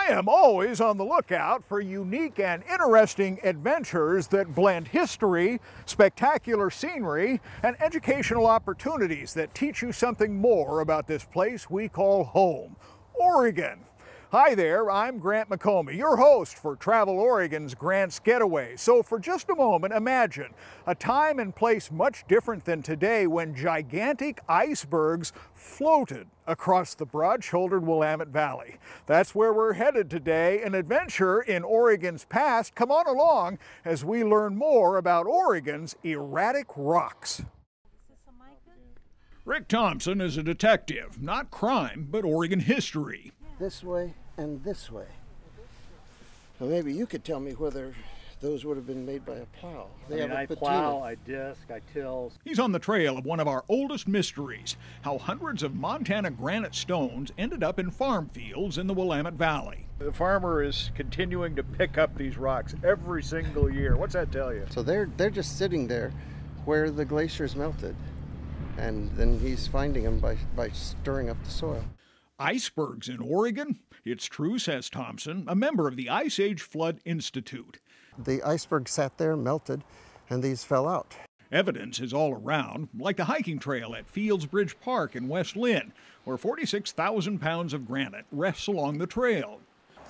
I am always on the lookout for unique and interesting adventures that blend history, spectacular scenery, and educational opportunities that teach you something more about this place we call home, Oregon. Hi there, I'm Grant McComie, your host for Travel Oregon's Grant's Getaways. So for just a moment, imagine a time and place much different than today when gigantic icebergs floated across the broad-shouldered Willamette Valley. That's where we're headed today, an adventure in Oregon's past. Come on along as we learn more about Oregon's erratic rocks. Rick Thompson is a detective, not crime, but Oregon history. This way and this way. Well, maybe you could tell me whether those would have been made by a plow. I plow, I disc, I till. He's on the trail of one of our oldest mysteries, how hundreds of Montana granite stones ended up in farm fields in the Willamette Valley. The farmer is continuing to pick up these rocks every single year. What's that tell you? So they're just sitting there where the glaciers melted, and then he's finding them by stirring up the soil. Icebergs in Oregon? It's true, says Thompson, a member of the Ice Age Flood Institute. The iceberg sat there, melted, and these fell out. Evidence is all around, like the hiking trail at Fields Bridge Park in West Lynn, where 46,000 pounds of granite rests along the trail.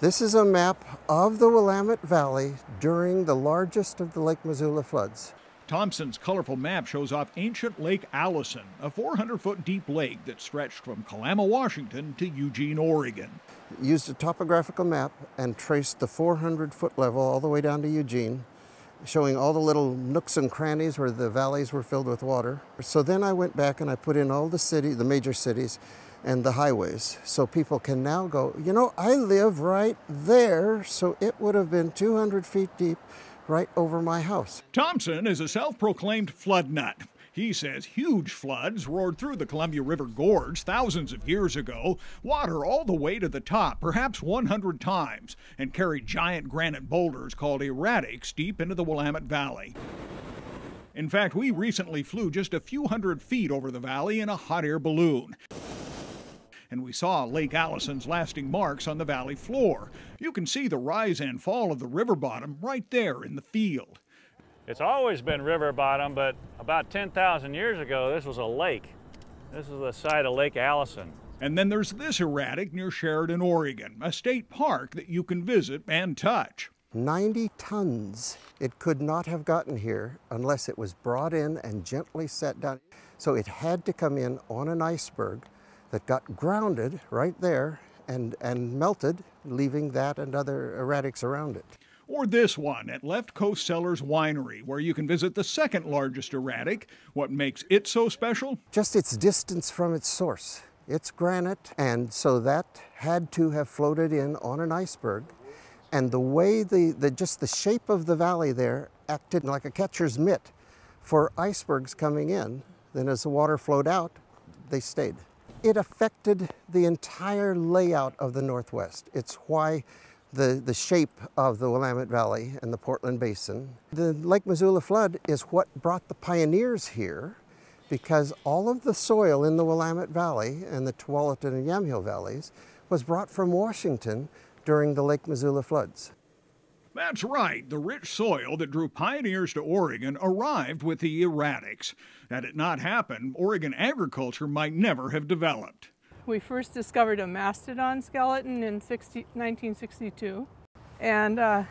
This is a map of the Willamette Valley during the largest of the Lake Missoula floods. Thompson's colorful map shows off ancient Lake Allison, a 400-foot deep lake that stretched from Kalama, Washington to Eugene, Oregon. Used a topographical map and traced the 400-foot level all the way down to Eugene, showing all the little nooks and crannies where the valleys were filled with water. So then I went back and I put in all the major cities and the highways, so people can now go, you know, I live right there, so it would have been 200 feet deep right over my house. Thompson is a self-proclaimed flood nut. He says huge floods roared through the Columbia River Gorge thousands of years ago, water all the way to the top, perhaps 100 times, and carried giant granite boulders called erratics deep into the Willamette Valley. In fact, we recently flew just a few hundred feet over the valley in a hot air balloon. And we saw Lake Allison's lasting marks on the valley floor. You can see the rise and fall of the river bottom right there in the field. It's always been river bottom, but about 10,000 years ago, this was a lake. This is the site of Lake Allison. And then there's this erratic near Sheridan, Oregon, a state park that you can visit and touch. 90 tons. It could not have gotten here unless it was brought in and gently set down. So it had to come in on an iceberg that got grounded right there and melted, leaving that and other erratics around it. Or this one at Left Coast Cellars Winery, where you can visit the second largest erratic. What makes it so special? Just its distance from its source. It's granite, and so that had to have floated in on an iceberg. And the way just the shape of the valley there acted like a catcher's mitt for icebergs coming in. Then as the water flowed out, they stayed. It affected the entire layout of the Northwest. It's why the shape of the Willamette Valley and the Portland Basin. The Lake Missoula flood is what brought the pioneers here, because all of the soil in the Willamette Valley and the Tualatin and Yamhill valleys was brought from Washington during the Lake Missoula floods. That's right. The rich soil that drew pioneers to Oregon arrived with the erratics. Had it not happened, Oregon agriculture might never have developed. We first discovered a Mastodon skeleton in 1962, and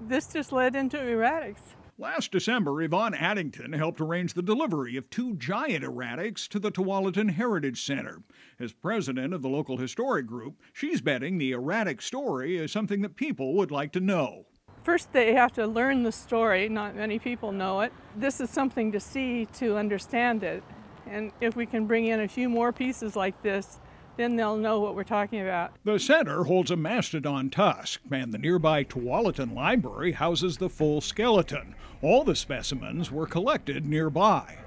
this just led into erratics. Last December, Yvonne Addington helped arrange the delivery of 2 giant erratics to the Tualatin Heritage Center. As president of the local historic group, she's betting the erratic story is something that people would like to know. First, they have to learn the story. Not many people know it. This is something to see to understand it. And if we can bring in a few more pieces like this, then they'll know what we're talking about. The center holds a mastodon tusk, and the nearby Tualatin Library houses the full skeleton. All the specimens were collected nearby.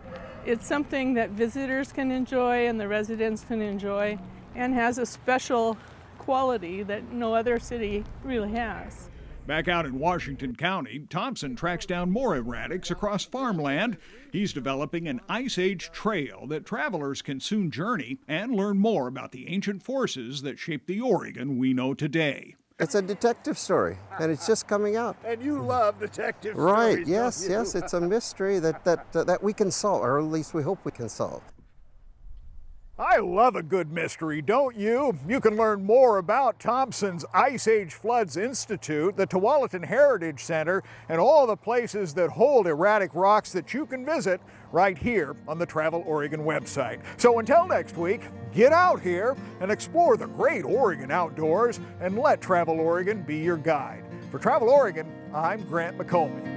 It's something that visitors can enjoy and the residents can enjoy, and has a special quality that no other city really has. Back out in Washington County, Thompson tracks down more erratics across farmland. He's developing an Ice Age trail that travelers can soon journey and learn more about the ancient forces that shaped the Oregon we know today. It's a detective story, and it's just coming out. And you love detective Right, stories, yes, don't you? yes, it's a mystery that we can solve, or at least we hope we can solve. I love a good mystery, don't you? You can learn more about Thompson's Ice Age Floods Institute, the Tualatin Heritage Center, and all the places that hold erratic rocks that you can visit right here on the Travel Oregon website. So until next week, get out here and explore the great Oregon outdoors and let Travel Oregon be your guide. For Travel Oregon, I'm Grant McComey.